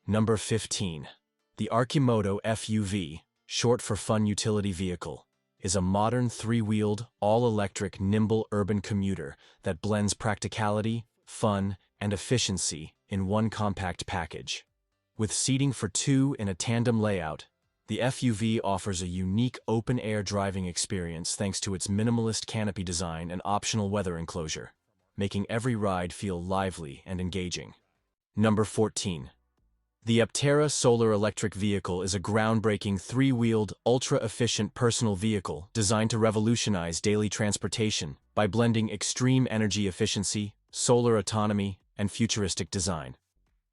Number 15. The Archimoto FUV, short for Fun Utility Vehicle, is a modern three-wheeled, all-electric, nimble urban commuter that blends practicality, fun, and efficiency in one compact package. With seating for two in a tandem layout, the FUV offers a unique open-air driving experience thanks to its minimalist canopy design and optional weather enclosure, making every ride feel lively and engaging. Number 14. The Upterra solar electric vehicle is a groundbreaking three-wheeled, ultra-efficient personal vehicle designed to revolutionize daily transportation by blending extreme energy efficiency, solar autonomy, and futuristic design.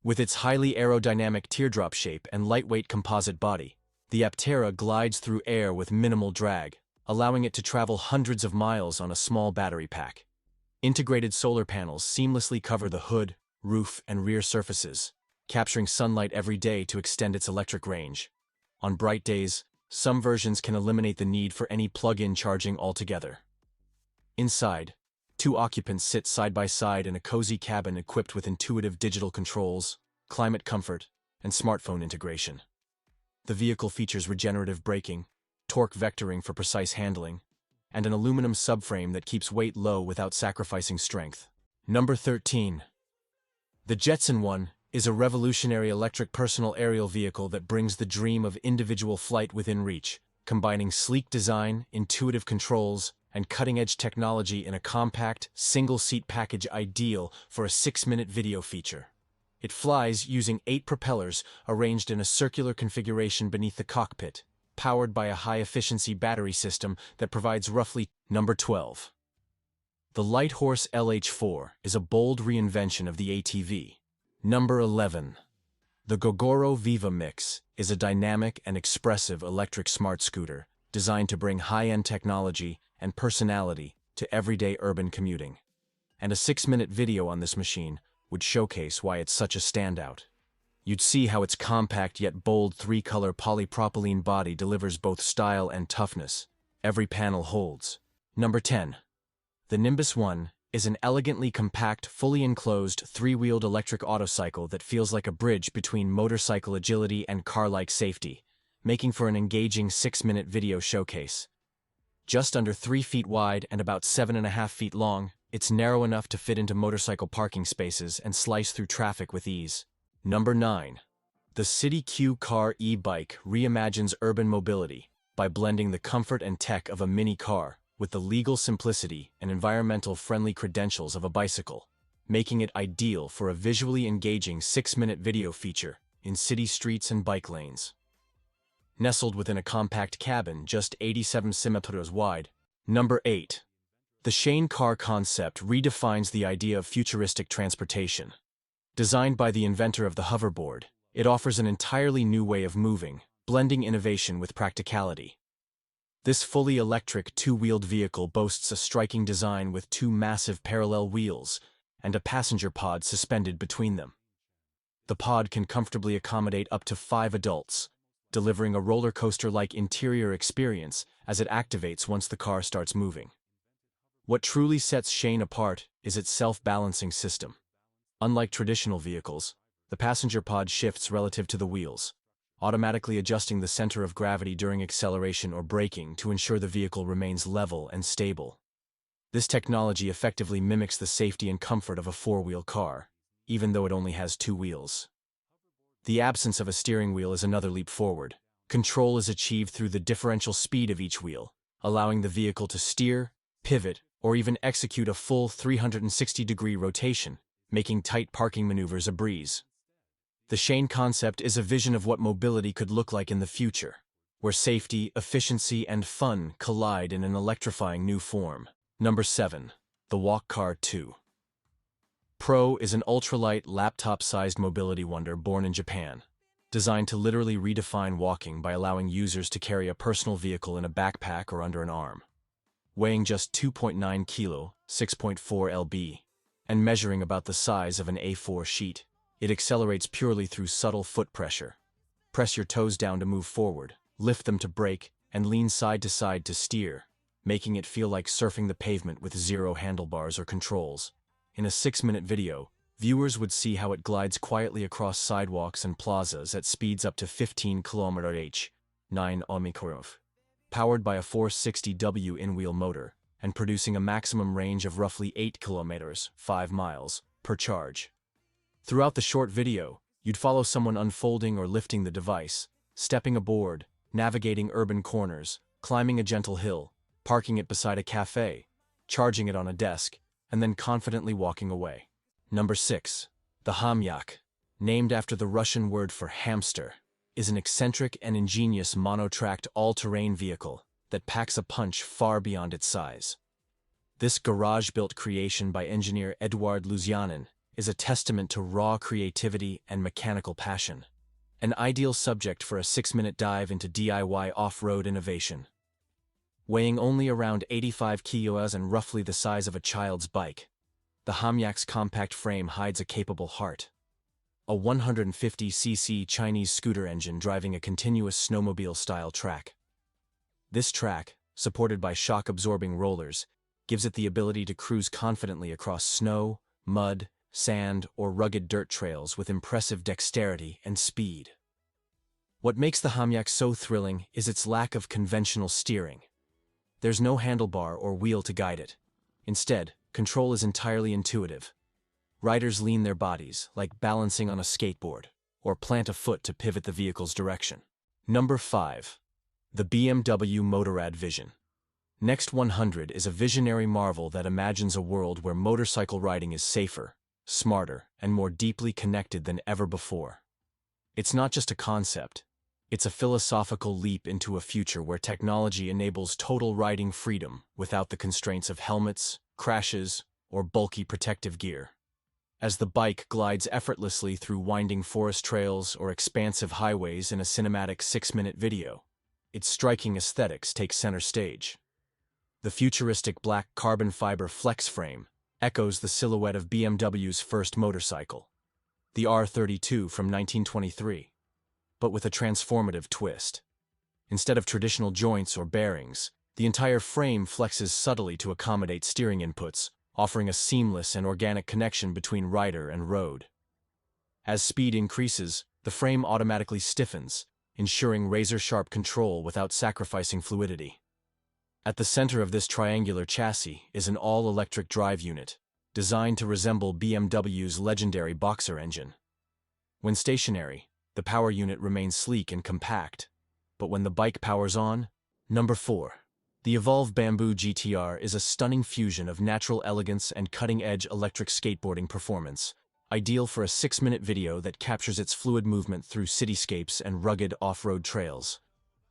With its highly aerodynamic teardrop shape and lightweight composite body, the Upterra glides through air with minimal drag, allowing it to travel hundreds of miles on a small battery pack. Integrated solar panels seamlessly cover the hood, roof, and rear surfaces, capturing sunlight every day to extend its electric range. On bright days, some versions can eliminate the need for any plug-in charging altogether. Inside, two occupants sit side by side in a cozy cabin equipped with intuitive digital controls, climate comfort, and smartphone integration. The vehicle features regenerative braking, torque vectoring for precise handling, and an aluminum subframe that keeps weight low without sacrificing strength. Number 13. The Jetson One is a revolutionary electric personal aerial vehicle that brings the dream of individual flight within reach, combining sleek design, intuitive controls, and cutting-edge technology in a compact, single-seat package ideal for a 6-minute video feature. It flies using 8 propellers arranged in a circular configuration beneath the cockpit, powered by a high-efficiency battery system that provides roughly. Number 12. The Light Horse LH4 is a bold reinvention of the ATV. Number 11. The Gogoro Viva Mix is a dynamic and expressive electric smart scooter designed to bring high-end technology and personality to everyday urban commuting. And a 6-minute video on this machine would showcase why it's such a standout. You'd see how its compact yet bold 3-color polypropylene body delivers both style and toughness. Every panel holds. Number 10. The Nimbus One is an elegantly compact, fully enclosed, 3-wheeled electric autocycle that feels like a bridge between motorcycle agility and car-like safety, making for an engaging 6-minute video showcase. Just under 3 feet wide and about 7.5 feet long, it's narrow enough to fit into motorcycle parking spaces and slice through traffic with ease. Number 9. The City Q Car e-bike reimagines urban mobility by blending the comfort and tech of a mini car with the legal simplicity and environmental-friendly credentials of a bicycle, making it ideal for a visually engaging 6-minute video feature in city streets and bike lanes. Nestled within a compact cabin just 87 cm wide. Number 8. The Shane car concept redefines the idea of futuristic transportation. Designed by the inventor of the hoverboard, it offers an entirely new way of moving, blending innovation with practicality. This fully electric 2-wheeled vehicle boasts a striking design with 2 massive parallel wheels and a passenger pod suspended between them. The pod can comfortably accommodate up to 5 adults, delivering a roller coaster-like interior experience as it activates once the car starts moving. What truly sets Shane apart is its self-balancing system. Unlike traditional vehicles, the passenger pod shifts relative to the wheels, automatically adjusting the center of gravity during acceleration or braking to ensure the vehicle remains level and stable. This technology effectively mimics the safety and comfort of a 4-wheel car, even though it only has 2 wheels. The absence of a steering wheel is another leap forward. Control is achieved through the differential speed of each wheel, allowing the vehicle to steer, pivot, or even execute a full 360-degree rotation, making tight parking maneuvers a breeze. The Shane concept is a vision of what mobility could look like in the future, where safety, efficiency, and fun collide in an electrifying new form. Number 7. The Walk Car 2. Pro is an ultralight, laptop-sized mobility wonder born in Japan, designed to literally redefine walking by allowing users to carry a personal vehicle in a backpack or under an arm. Weighing just 2.9 kilo, 6.4 lb, and measuring about the size of an A4 sheet, it accelerates purely through subtle foot pressure. Press your toes down to move forward, lift them to brake, and lean side to side to steer, making it feel like surfing the pavement with 0 handlebars or controls. In a 6-minute video, Viewers would see how it glides quietly across sidewalks and plazas at speeds up to 15 km/h, 9 km/h, powered by a 460W in-wheel motor, and producing a maximum range of roughly 8 kilometers, 5 miles, per charge. Throughout the short video, you'd follow someone unfolding or lifting the device, stepping aboard, navigating urban corners, climbing a gentle hill, parking it beside a cafe, charging it on a desk, and then confidently walking away. Number 6. The Hamyak, named after the Russian word for hamster, is an eccentric and ingenious monotracked all-terrain vehicle that packs a punch far beyond its size. This garage-built creation by engineer Eduard Luzianin is a testament to raw creativity and mechanical passion, an ideal subject for a 6-minute dive into DIY off-road innovation. Weighing only around 85 kilos and roughly the size of a child's bike, the Hamyak's compact frame hides a capable heart. A 150cc Chinese scooter engine driving a continuous snowmobile-style track. This track, supported by shock-absorbing rollers, gives it the ability to cruise confidently across snow, mud, sand, or rugged dirt trails with impressive dexterity and speed. What makes the Hamyak so thrilling is its lack of conventional steering. There's no handlebar or wheel to guide it. Instead, control is entirely intuitive. Riders lean their bodies, like balancing on a skateboard, or plant a foot to pivot the vehicle's direction. Number 5. The BMW Moto Ad Vision. Next 100 is a visionary marvel that imagines a world where motorcycle riding is safer, smarter, and more deeply connected than ever before. It's not just a concept. It's a philosophical leap into a future where technology enables total riding freedom without the constraints of helmets, crashes, or bulky protective gear. As the bike glides effortlessly through winding forest trails or expansive highways in a cinematic 6-minute video, its striking aesthetics take center stage. The futuristic black carbon fiber flex frame echoes the silhouette of BMW's first motorcycle, the R32 from 1923, but with a transformative twist. Instead of traditional joints or bearings, the entire frame flexes subtly to accommodate steering inputs, offering a seamless and organic connection between rider and road. As speed increases, the frame automatically stiffens, ensuring razor-sharp control without sacrificing fluidity. At the center of this triangular chassis is an all-electric drive unit, designed to resemble BMW's legendary Boxer engine. When stationary, the power unit remains sleek and compact, but when the bike powers on, Number 4. The Evolve Bamboo GTR is a stunning fusion of natural elegance and cutting-edge electric skateboarding performance, ideal for a 6-minute video that captures its fluid movement through cityscapes and rugged off-road trails.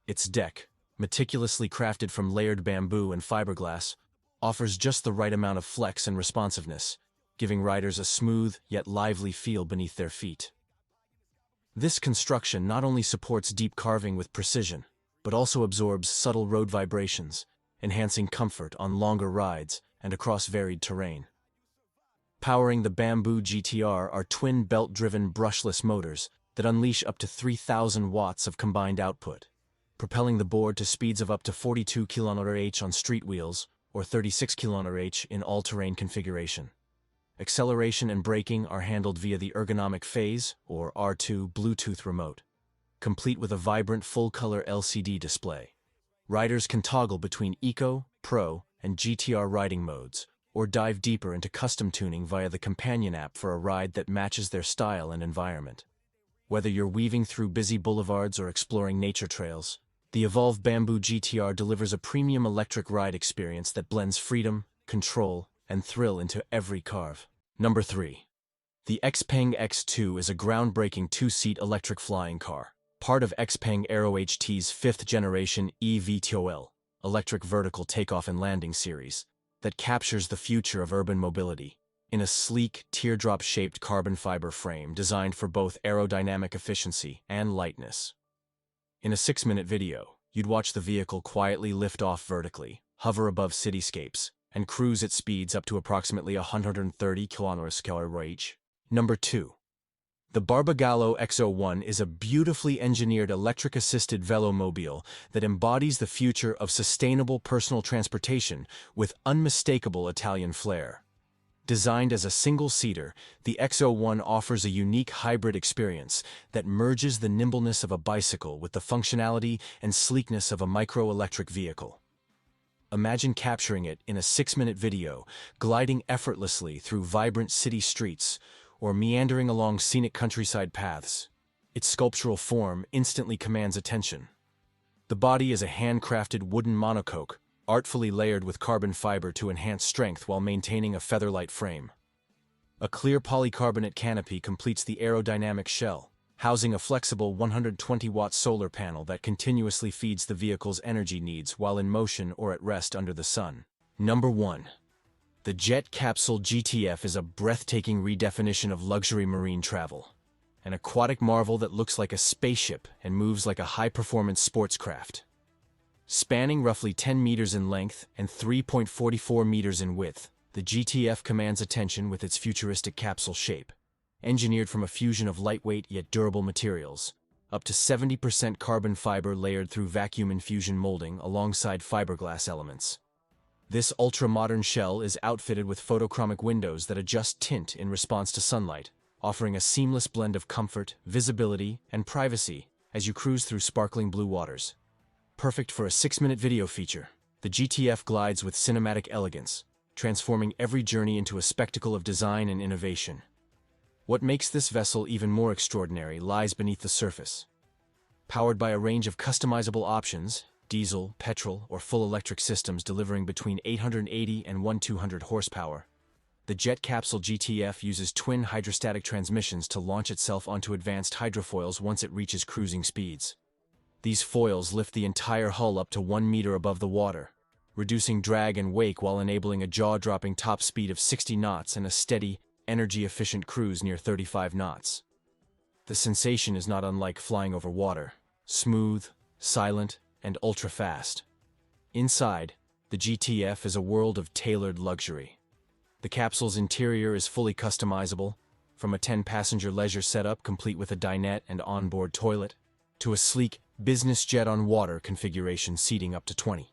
Its deck, meticulously crafted from layered bamboo and fiberglass, offers just the right amount of flex and responsiveness, giving riders a smooth yet lively feel beneath their feet. This construction not only supports deep carving with precision, but also absorbs subtle road vibrations, enhancing comfort on longer rides and across varied terrain. Powering the Bamboo GTR are twin belt-driven brushless motors that unleash up to 3,000 watts of combined output, propelling the board to speeds of up to 42 km/h on street wheels or 36 km/h in all-terrain configuration. Acceleration and braking are handled via the ergonomic phase, or R2, Bluetooth remote, complete with a vibrant full-color LCD display. Riders can toggle between Eco, Pro, and GTR riding modes, or dive deeper into custom tuning via the companion app for a ride that matches their style and environment. Whether you're weaving through busy boulevards or exploring nature trails, the Evolve Bamboo GTR delivers a premium electric ride experience that blends freedom, control, and thrill into every carve. Number 3. The Xpang X2 is a groundbreaking 2-seat electric flying car, part of Xpang AeroHT's 5th-generation eVTOL, electric vertical takeoff and landing series, that captures the future of urban mobility in a sleek, teardrop-shaped carbon fiber frame designed for both aerodynamic efficiency and lightness. In a 6-minute video, you'd watch the vehicle quietly lift off vertically, hover above cityscapes, and cruise at speeds up to approximately 130 km/h. Number 2. The Barbagallo X01 is a beautifully engineered electric-assisted velomobile that embodies the future of sustainable personal transportation with unmistakable Italian flair. Designed as a single-seater, the X01 offers a unique hybrid experience that merges the nimbleness of a bicycle with the functionality and sleekness of a micro-electric vehicle. Imagine capturing it in a 6-minute video, gliding effortlessly through vibrant city streets or meandering along scenic countryside paths. Its sculptural form instantly commands attention. The body is a handcrafted wooden monocoque, artfully layered with carbon fiber to enhance strength while maintaining a feather-light frame. A clear polycarbonate canopy completes the aerodynamic shell, housing a flexible 120-watt solar panel that continuously feeds the vehicle's energy needs while in motion or at rest under the sun. Number 1. The Jet Capsule GTF is a breathtaking redefinition of luxury marine travel. An aquatic marvel that looks like a spaceship and moves like a high-performance sports craft. Spanning roughly 10 meters in length and 3.44 meters in width, the GTF commands attention with its futuristic capsule shape. Engineered from a fusion of lightweight yet durable materials, up to 70% carbon fiber layered through vacuum infusion molding alongside fiberglass elements. This ultra-modern shell is outfitted with photochromic windows that adjust tint in response to sunlight, offering a seamless blend of comfort, visibility, and privacy as you cruise through sparkling blue waters. Perfect for a 6-minute video feature, the GTF glides with cinematic elegance, transforming every journey into a spectacle of design and innovation. What makes this vessel even more extraordinary lies beneath the surface. Powered by a range of customizable options, diesel, petrol, or full electric systems delivering between 880 and 1,200 horsepower, the Jet Capsule GTF uses twin hydrostatic transmissions to launch itself onto advanced hydrofoils once it reaches cruising speeds. These foils lift the entire hull up to 1 meter above the water, reducing drag and wake while enabling a jaw-dropping top speed of 60 knots and a steady, energy-efficient cruise near 35 knots. The sensation is not unlike flying over water, smooth, silent, and ultra-fast. Inside, the GTF is a world of tailored luxury. The capsule's interior is fully customizable, from a 10-passenger leisure setup complete with a dinette and onboard toilet, to a sleek, business jet on water configuration seating up to 20.